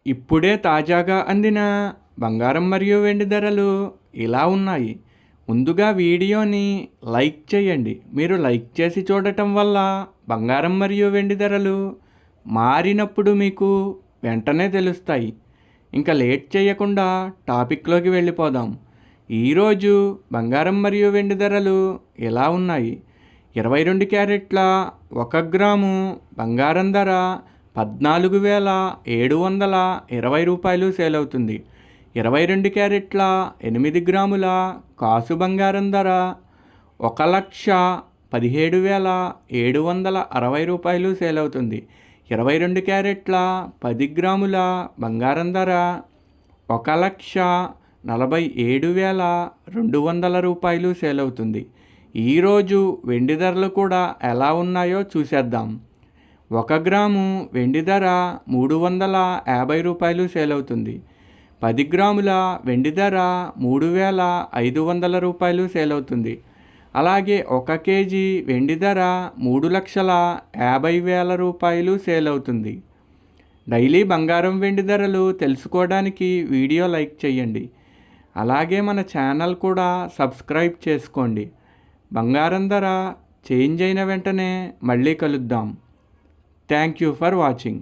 ఇప్పుడే తాజాగా అందిన బంగారం మరియు వెండి ధరలు ఇలా ఉన్నాయి. ముందుగా వీడియోని లైక్ చేయండి. మీరు లైక్ చేసి చూడటం వల్ల బంగారం మరియు వెండి ధరలు మారినప్పుడు మీకు వెంటనే తెలుస్తాయి. ఇంకా లేట్ చేయకుండా టాపిక్లోకి వెళ్ళిపోదాం. ఈరోజు బంగారం మరియు వెండి ధరలు ఎలా ఉన్నాయి? 22 క్యారెట్ల 1 గ్రాము బంగారం ధర 14,720 రూపాయలు సేల్ అవుతుంది. 22 క్యారెట్ల 8 గ్రాముల కాసు బంగారం ధర 1,17,760 రూపాయలు సేల్ అవుతుంది. 22 క్యారెట్ల 10 గ్రాముల బంగారం ధర 1,47,200 రూపాయలు సేల్ అవుతుంది. ఈరోజు వెండి ధరలు కూడా ఎలా ఉన్నాయో చూసేద్దాం. 1 గ్రాము వెండి ధర 350 రూపాయలు సేల్ అవుతుంది. 10 గ్రాముల వెండి ధర 3,500 రూపాయలు సేల్ అవుతుంది. అలాగే 1 కేజీ వెండి ధర 3,50,000 రూపాయలు సేల్ అవుతుంది. డైలీ బంగారం వెండి ధరలు తెలుసుకోవడానికి వీడియో లైక్ చేయండి. అలాగే మన ఛానల్ కూడా సబ్స్క్రైబ్ చేసుకోండి. బంగారం ధర చేంజ్ అయిన వెంటనే మళ్ళీ కలుద్దాం. Thank you for watching.